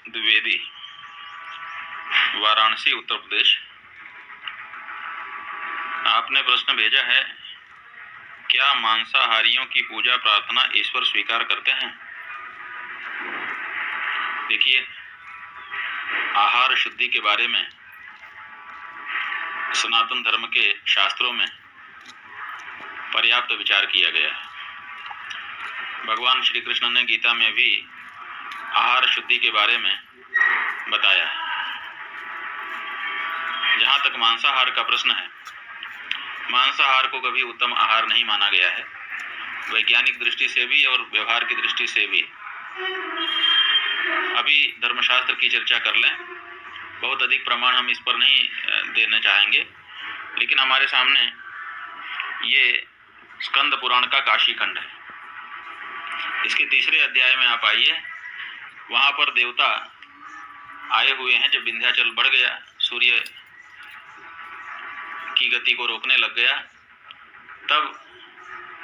द्विवेदी, वाराणसी, उत्तर प्रदेश। आपने प्रश्न भेजा है, क्या मांसाहारियों की पूजा प्रार्थना ईश्वर स्वीकार करते हैं? देखिए, आहार शुद्धि के बारे में सनातन धर्म के शास्त्रों में पर्याप्त विचार किया गया है। भगवान श्री कृष्ण ने गीता में भी आहार शुद्धि के बारे में बताया है। जहाँ तक मांसाहार का प्रश्न है, मांसाहार को कभी उत्तम आहार नहीं माना गया है, वैज्ञानिक दृष्टि से भी और व्यवहार की दृष्टि से भी। अभी धर्मशास्त्र की चर्चा कर लें, बहुत अधिक प्रमाण हम इस पर नहीं देना चाहेंगे, लेकिन हमारे सामने ये स्कंद पुराण का काशी खंड है। इसके तीसरे अध्याय में आप आइए, वहाँ पर देवता आए हुए हैं। जब विंध्याचल बढ़ गया, सूर्य की गति को रोकने लग गया, तब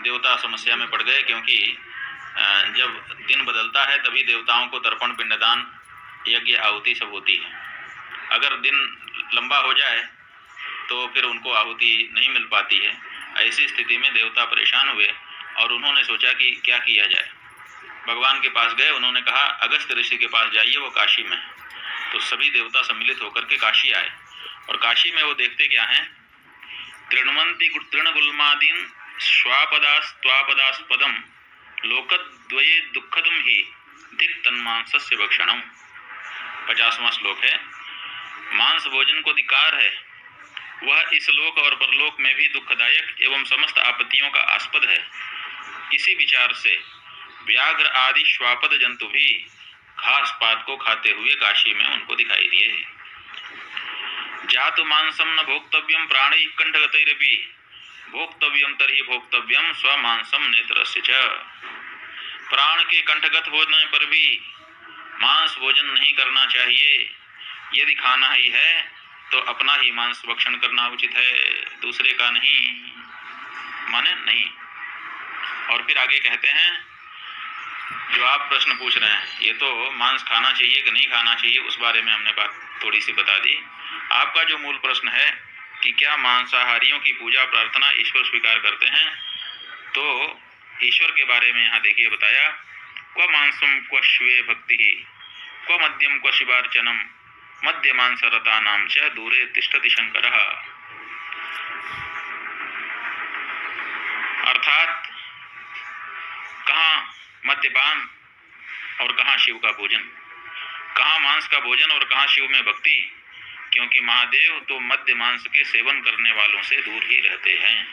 देवता समस्या में पड़ गए, क्योंकि जब दिन बदलता है तभी देवताओं को तर्पण, पिंडदान, यज्ञ, आहुति सब होती है। अगर दिन लंबा हो जाए तो फिर उनको आहुति नहीं मिल पाती है। ऐसी स्थिति में देवता परेशान हुए और उन्होंने सोचा कि क्या किया जाए। भगवान के पास गए, उन्होंने कहा अगस्त ऋषि के पास जाइए, वो काशी में। तो सभी देवता सम्मिलित होकर के काशी आए, और काशी में वो देखते क्या हैं, तृणवंती तृणगुल्मादीन स्वापदास्त्वापदास्पदम लोकद्वये दुःखदम ही दिक् तन्मांसस्य भक्षणम। 50वां श्लोक है। मांस भोजन को धिक्कार है, वह इस लोक और परलोक में भी दुखदायक एवं समस्त आपत्तियों का आस्पद है। इसी विचार से व्याघ्र आदि श्वापद जंतु भी घास पात को खाते हुए काशी में उनको दिखाई दिए। जातु मांसम न भोक्तव्यम प्राणैः कंठगतैरपि भोक्तव्यम तर्हि भोक्तव्यम स्वमांसम नेत्रस्य च। प्राण के कंठगत होने पर भी मांस भोजन नहीं करना चाहिए। यदि खाना ही है तो अपना ही मांस भक्षण करना उचित है, दूसरे का नहीं, माने नहीं। और फिर आगे कहते हैं, जो आप प्रश्न पूछ रहे हैं, ये तो मांस खाना चाहिए कि नहीं खाना चाहिए, उस बारे में हमने बात थोड़ी सी बता दी। आपका जो मूल प्रश्न है कि क्या मांसाहारियों की पूजा प्रार्थना ईश्वर स्वीकार करते हैं, तो ईश्वर के बारे में यहाँ देखिए बताया, क्व मांसम क्व शिवे भक्ति, क्व मध्यम क्व शिवार्चनम, मध्य मांसरतानां च दूरे तिष्ठति शंकरः। अर्थात कहाँ मद्यपान और कहाँ शिव का पूजन, कहाँ मांस का भोजन और कहाँ शिव में भक्ति, क्योंकि महादेव तो मद्य मांस के सेवन करने वालों से दूर ही रहते हैं।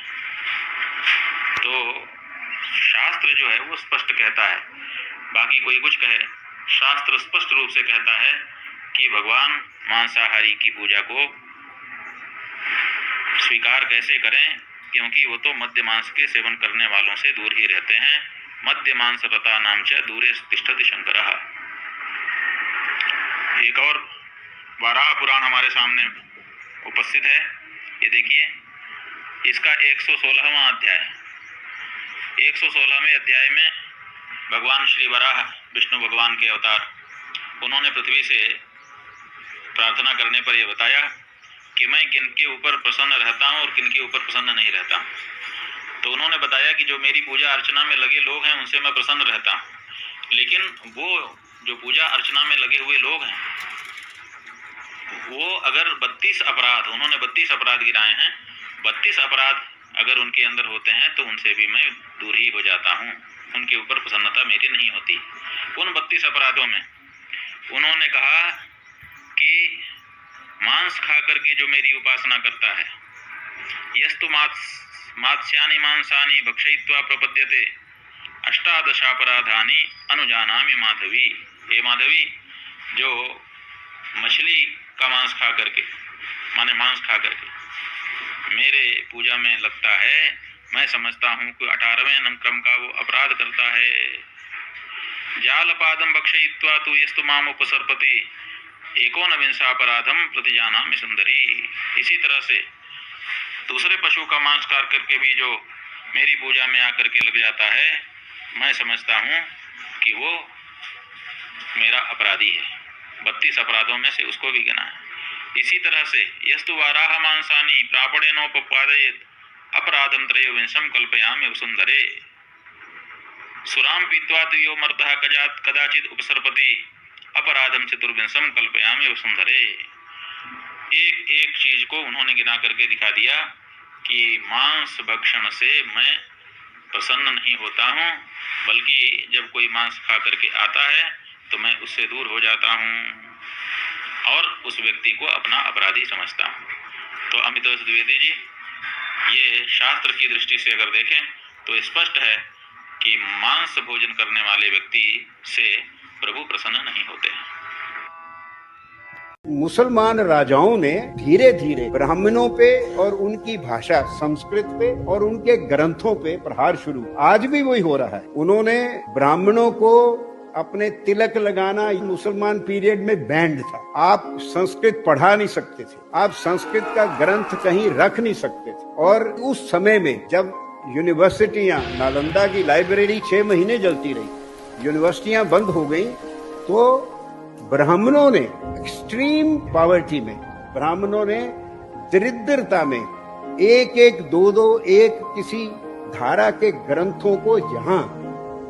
तो शास्त्र जो है वो स्पष्ट कहता है, बाकी कोई कुछ कहे, शास्त्र स्पष्ट रूप से कहता है कि भगवान मांसाहारी की पूजा को स्वीकार कैसे करें, क्योंकि वो तो मद्य मांस के सेवन करने वालों से दूर ही रहते हैं। मद्य मांस रतानां च दूरे तिष्ठति शंकरः। एक और वाराह पुराण हमारे सामने उपस्थित है, ये देखिए, इसका 116वां अध्याय। 116वें अध्याय में भगवान श्री वराह, विष्णु भगवान के अवतार, उन्होंने पृथ्वी से प्रार्थना करने पर यह बताया कि मैं किनके ऊपर प्रसन्न रहता हूँ और किनके ऊपर प्रसन्न नहीं रहता हूँ। तो उन्होंने बताया कि जो मेरी पूजा अर्चना में लगे लोग हैं उनसे मैं प्रसन्न रहता हूँ, लेकिन वो जो पूजा अर्चना में लगे हुए लोग हैं, वो अगर 32 अपराध, उन्होंने 32 अपराध गिराए हैं, 32 अपराध अगर उनके अंदर होते हैं तो उनसे भी मैं दूर ही हो जाता हूँ, उनके ऊपर प्रसन्नता मेरी नहीं होती। उन 32 अपराधों में उन्होंने कहा कि मांस खा करके जो मेरी उपासना करता है, यस्तु मात्स्यानि मांसानि भक्षयित्वा प्रपद्यते अष्टादशापराधानि अनुजानामि माधवी। हे माधवी, जो मछली का मांस खा करके, माने मांस खा करके मेरे पूजा में लगता है, मैं समझता हूँ कि 18वें क्रम का वो अपराध करता है। जालपादम भक्षयित्वा तु यस्तु माम उपसर्पति एकोनविंशापराधम प्रतिजानामि सुंदरी। इसी तरह से दूसरे पशु का मांस खा करके भी जो मेरी पूजा में आकर के लग जाता है, मैं समझता हूँ कि वो मेरा अपराधी है। 32 अपराधों में से उसको भी गिना है। इसी तरह से यस्तु वाराह मांसानी प्रापणेनोपपादयेत अपराधम त्रयोविंशम कल्पयामि वसुंधरे सुराम पीत्वा यो मर्तः कदाचित उपसर्पति अपराधम चतुर्विंशम कल्पयामि वसुंधरे। एक एक चीज को उन्होंने गिना करके दिखा दिया कि मांस भक्षण से मैं प्रसन्न नहीं होता हूँ, बल्कि जब कोई मांस खा करके आता है तो मैं उससे दूर हो जाता हूँ और उस व्यक्ति को अपना अपराधी समझता हूँ। तो अमितोष द्विवेदी जी, ये शास्त्र की दृष्टि से अगर देखें तो स्पष्ट है कि मांस भोजन करने वाले व्यक्ति से प्रभु प्रसन्न नहीं होते हैं। मुसलमान राजाओं ने धीरे धीरे ब्राह्मणों पे और उनकी भाषा संस्कृत पे और उनके ग्रंथों पे प्रहार शुरू, आज भी वही हो रहा है। उन्होंने ब्राह्मणों को अपने तिलक लगाना मुसलमान पीरियड में बैंड था। आप संस्कृत पढ़ा नहीं सकते थे, आप संस्कृत का ग्रंथ कहीं रख नहीं सकते थे। और उस समय में जब यूनिवर्सिटियां, नालंदा की लाइब्रेरी 6 महीने जलती रही, यूनिवर्सिटियां बंद हो गई, तो ब्राह्मणों ने एक्सट्रीम पॉवर्टी में, ब्राह्मणों ने दरिद्रता में एक एक दो एक किसी धारा के ग्रंथों को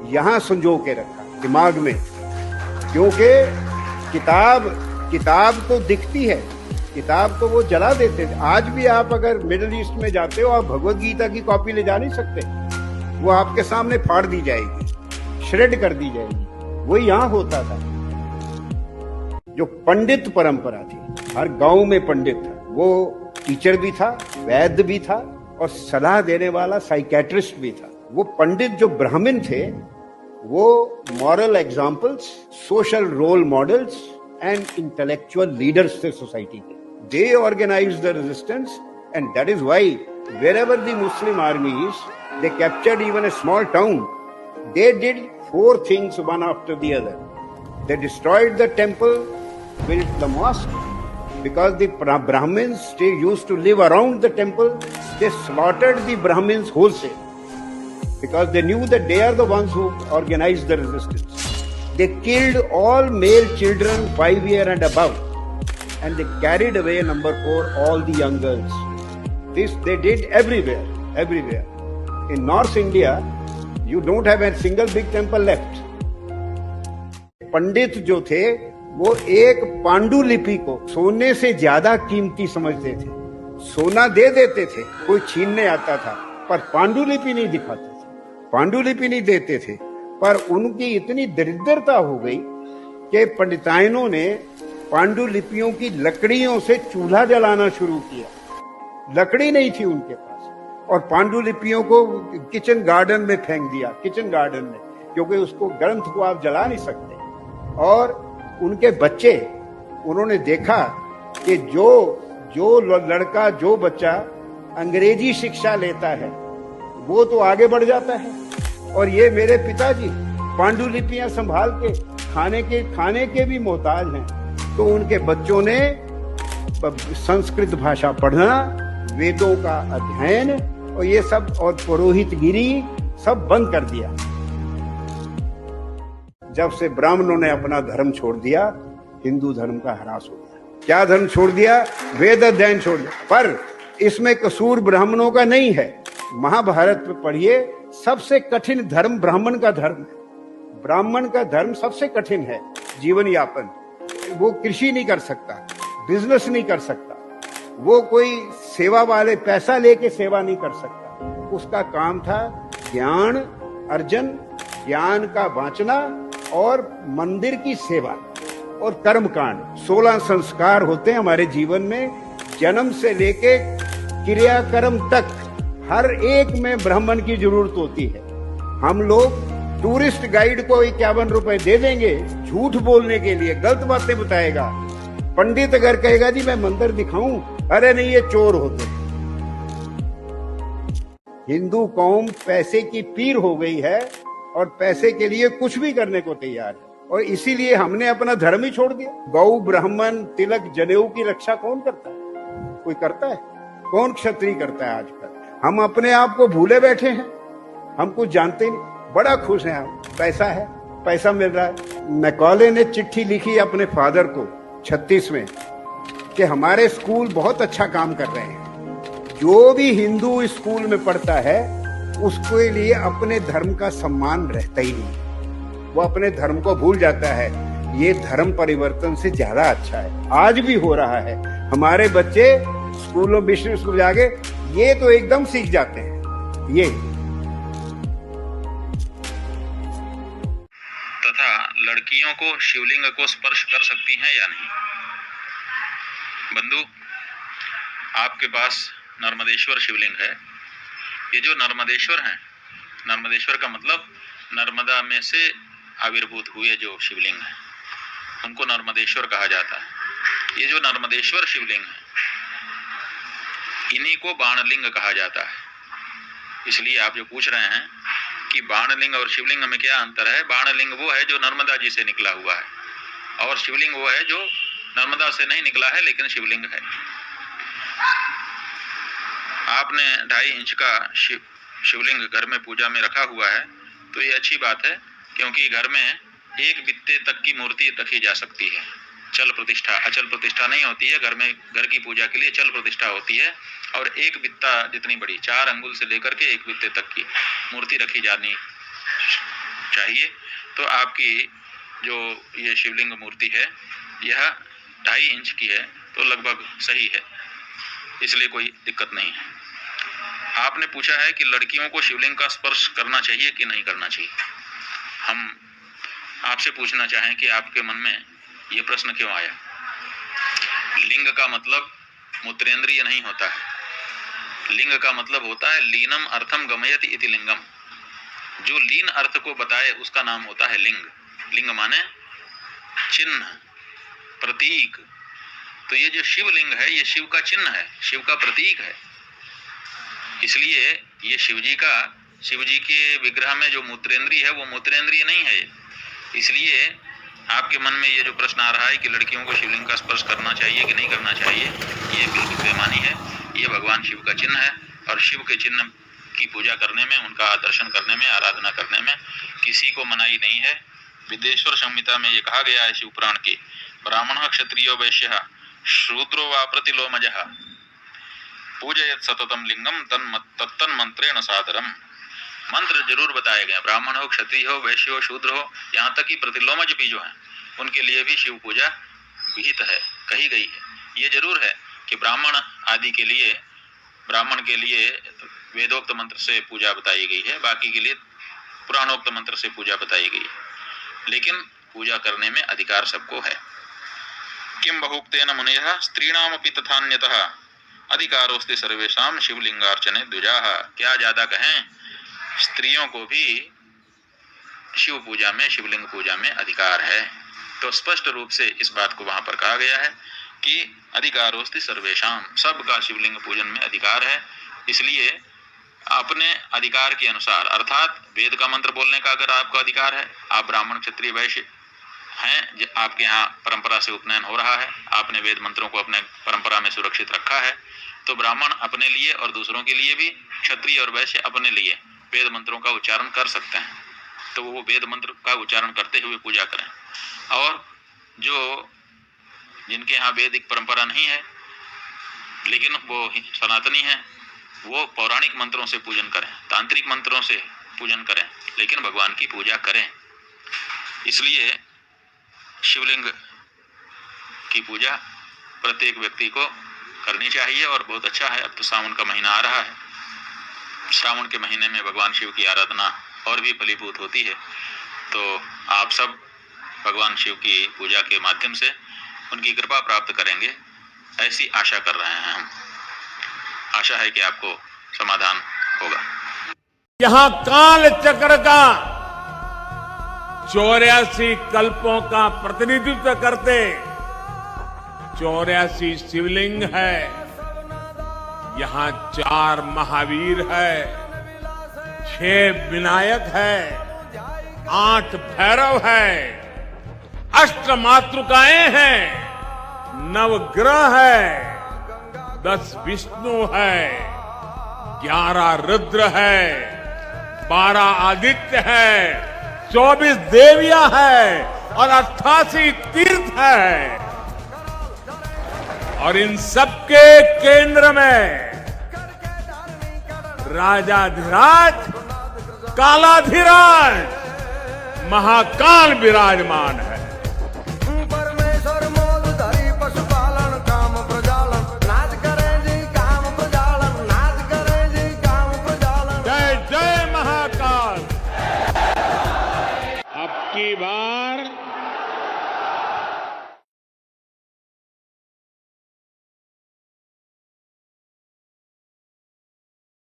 यहाँ संजो के रखा दिमाग में, क्योंकि किताब तो दिखती है, किताब तो वो जला देते थे। आज भी आप अगर मिडिल ईस्ट में जाते हो, आप भगवत गीता की कॉपी ले जा नहीं सकते, वो आपके सामने फाड़ दी जाएगी, श्रेड कर दी जाएगी। वो यहाँ होता था। जो पंडित परंपरा थी, हर गांव में पंडित था, वो टीचर भी था, वैद्य भी था और सलाह देने वाला साइकेट्रिस्ट भी था। वो पंडित जो ब्राह्मण थे, वो moral examples, social role models and intellectual leaders थे सोसाइटी के। They organized the resistance and that is why wherever the Muslim armies, they captured even a small town, they did 4 things one after the other. They destroyed the temple, built the mosque, because the Brahmins used to live around the temple. They slaughtered the Brahmins wholesale because they knew that they are the ones who organized the resistance. They killed all male children 5 years and above, and they carried away number 4 all the young girls. This they did everywhere. In North India, you don't have a single big temple left. पंडित जो थे, वो एक पांडुलिपि को सोने से ज्यादा कीमती समझते थे। सोना दे देते थे, कोई छीनने आता था, पर पांडुलिपि नहीं दिखाते थे, पांडुलिपि नहीं देते थे। पर उनकी इतनी दरिद्रता हो गई कि पंडिताइनों ने पांडुलिपियों की लकड़ियों से चूल्हा जलाना शुरू किया। लकड़ी नहीं थी उनके पास, और पांडुलिपियों को किचन गार्डन में फेंक दिया, किचन गार्डन में, क्योंकि उसको ग्रंथ को आप जला नहीं सकते। और उनके बच्चे, उन्होंने देखा कि जो लड़का, जो बच्चा अंग्रेजी शिक्षा लेता है, वो तो आगे बढ़ जाता है, और ये मेरे पिताजी पांडुलिपियां संभाल के खाने के भी मोहताज हैं। तो उनके बच्चों ने संस्कृत भाषा पढ़ना, वेदों का अध्ययन और ये सब, और पुरोहितगिरी सब बंद कर दिया। जब से ब्राह्मणों ने अपना धर्म छोड़ दिया, हिंदू धर्म का ह्रास हो गया। क्या धर्म छोड़ दिया? वेद अध्ययन छोड़ दिया। पर इसमें कसूर ब्राह्मणों का नहीं है। महाभारत में पढ़िए, सबसे कठिन धर्म ब्राह्मण का धर्म है। ब्राह्मण का धर्म सबसे कठिन है जीवन यापन। वो कृषि नहीं कर सकता, बिजनेस नहीं कर सकता, वो कोई सेवा वाले पैसा लेके सेवा नहीं कर सकता। उसका काम था ज्ञान अर्जन, ज्ञान का बांचना और मंदिर की सेवा और कर्मकांड। 16 संस्कार होते हैं हमारे जीवन में, जन्म से लेके क्रियाकर्म तक हर एक में ब्राह्मण की जरूरत होती है। हम लोग टूरिस्ट गाइड को 51 रुपए दे देंगे झूठ बोलने के लिए, गलत बातें बताएगा। पंडित अगर कहेगा जी मैं मंदिर दिखाऊं, अरे नहीं ये चोर होते। हिंदू कौम पैसे की पीर हो गई है और पैसे के लिए कुछ भी करने को तैयार है, और इसीलिए हमने अपना धर्म ही छोड़ दिया। गौ, ब्राह्मण, तिलक, जनेऊ की रक्षा कौन करता है? कोई करता है? कौन क्षत्रिय करता है आजकल? हम अपने आप को भूले बैठे हैं, हम कुछ जानते नहीं। बड़ा खुश हैं हम। पैसा है, पैसा मिल रहा है। मैकॉले ने चिट्ठी लिखी अपने फादर को 36 में कि हमारे स्कूल बहुत अच्छा काम कर रहे हैं। जो भी हिंदू स्कूल में पढ़ता है उसके लिए अपने धर्म का सम्मान रहता ही नहीं, वो अपने धर्म को भूल जाता है। ये धर्म परिवर्तन से ज्यादा अच्छा है। आज भी हो रहा है। हमारे बच्चे स्कूलों मिशन स्कूल जाके ये तो एकदम सीख जाते हैं। ये तथा लड़कियों को शिवलिंग को स्पर्श कर सकती हैं या नहीं? बंधु, आपके पास नर्मदेश्वर शिवलिंग है। ये जो नर्मदेश्वर हैं, नर्मदेश्वर का मतलब नर्मदा में से आविर्भूत हुए जो शिवलिंग है उनको नर्मदेश्वर कहा जाता है। ये जो नर्मदेश्वर शिवलिंग है इन्हीं को बाणलिंग कहा जाता है। इसलिए आप जो पूछ रहे हैं कि बाणलिंग और शिवलिंग में क्या अंतर है, बाणलिंग वो है जो नर्मदा जी से निकला हुआ है और शिवलिंग वो है जो नर्मदा से नहीं निकला है लेकिन शिवलिंग है। आपने 2.5 इंच का शिवलिंग घर में पूजा में रखा हुआ है तो ये अच्छी बात है, क्योंकि घर में एक बित्ते तक की मूर्ति रखी जा सकती है। चल प्रतिष्ठा, अचल प्रतिष्ठा नहीं होती है। घर में घर की पूजा के लिए चल प्रतिष्ठा होती है और एक बित्ता जितनी बड़ी 4 अंगुल से लेकर के एक बित्ते तक की मूर्ति रखी जानी चाहिए। तो आपकी जो ये शिवलिंग मूर्ति है यह 2.5 इंच की है तो लगभग सही है, इसलिए कोई दिक्कत नहीं है। आपने पूछा है कि लड़कियों को शिवलिंग का स्पर्श करना चाहिए कि नहीं करना चाहिए। हम आपसे पूछना चाहें कि आपके मन में ये प्रश्न क्यों आया। लिंग का मतलब मूत्रेंद्रिय नहीं होता है। लिंग का मतलब होता है लीनम अर्थम गमयति इति लिंगम। जो लीन अर्थ को बताए उसका नाम होता है लिंग। लिंग माने चिन्ह, प्रतीक। तो ये जो शिवलिंग है ये शिव का चिन्ह है, शिव का प्रतीक है। इसलिए ये शिव जी के विग्रह में जो मूत्रेंद्रिय है वो मूत्रेंद्रिय नहीं है। इसलिए आपके मन में ये जो प्रश्न आ रहा है कि लड़कियों को शिवलिंग का स्पर्श करना चाहिए कि नहीं करना चाहिए, ये बिल्कुल बेमानी है। ये भगवान शिव का चिन्ह है और शिव के चिन्ह की पूजा करने में, उनका दर्शन करने में, आराधना करने में किसी को मनाही नहीं है। विदेश्वर संहिता में ये कहा गया है शिव पुराण के, ब्राह्मण क्षत्रियो वैश्य शूद्रो वा प्रतिलोमजः पूजयत सततम लिंगम तत्तन मंत्रेण सादरम। मंत्र जरूर बताए गए, ब्राह्मण हो, क्षत्रिय हो, वैश्य हो, शूद्र हो, यहाँ तक कि प्रतिलोमज भी जो है उनके लिए भी शिव पूजा विहित है, कही गई है। ये जरूर है कि ब्राह्मण आदि के लिए, ब्राह्मण के लिए वेदोक्त मंत्र से पूजा बताई गई है, बाकी के लिए पुराणोक्त मंत्र से पूजा बताई गई है, लेकिन पूजा करने में अधिकार सबको है। किम बहुक्तेन मुनेः स्त्रीणामपि तथान्यतः अधिकारोस्ति सर्वेषां शिवलिंगार्चने द्विजाः। क्या ज्यादा कहें, स्त्रियों को भी शिव पूजा में, शिवलिंग पूजा में अधिकार है। तो स्पष्ट रूप से इस बात को वहां पर कहा गया है कि अधिकारोस्ति सर्वेषां, सबका शिवलिंग पूजन में अधिकार है। इसलिए अपने अधिकार के अनुसार, अर्थात वेद का मंत्र बोलने का अगर आपका अधिकार है, आप ब्राह्मण क्षत्रिय वैश्य हैं, आपके यहाँ परंपरा से उपनयन हो रहा है, आपने वेद मंत्रों को अपने परंपरा में सुरक्षित रखा है, तो ब्राह्मण अपने लिए और दूसरों के लिए भी, क्षत्रिय और वैश्य अपने लिए वेद मंत्रों का उच्चारण कर सकते हैं। तो वो वेद मंत्र का उच्चारण करते हुए पूजा करें। और जो जिनके यहाँ वैदिक परंपरा नहीं है लेकिन वो सनातनी है, वो पौराणिक मंत्रों से पूजन करें, तांत्रिक मंत्रों से पूजन करें, लेकिन भगवान की पूजा करें। इसलिए शिवलिंग की पूजा प्रत्येक व्यक्ति को करनी चाहिए और बहुत अच्छा है। अब तो सावन का महीना आ रहा है, श्रावण के महीने में भगवान शिव की आराधना और भी फलीभूत होती है। तो आप सब भगवान शिव की पूजा के माध्यम से उनकी कृपा प्राप्त करेंगे, ऐसी आशा कर रहे हैं हम। आशा है कि आपको समाधान होगा। यहाँ काल चक्र का 84 कल्पों का प्रतिनिधित्व करते 84 शिवलिंग है। यहाँ 4 महावीर है, 6 विनायक है, 8 भैरव है, 8 मातृकाएं हैं, 9 ग्रह है, 10 विष्णु है, 11 रुद्र है, 12 आदित्य है, 24 देवियां है और 88 तीर्थ है। और इन सबके केंद्र में राजाधिराज कालाधिराज महाकाल विराजमान है। परमेश्वर मोलधारी पशुपालन काम प्रजालन नाच करे जी काम प्रजालन नाच करे जी काम प्रजालन। जय जय महाकाल। अब की बार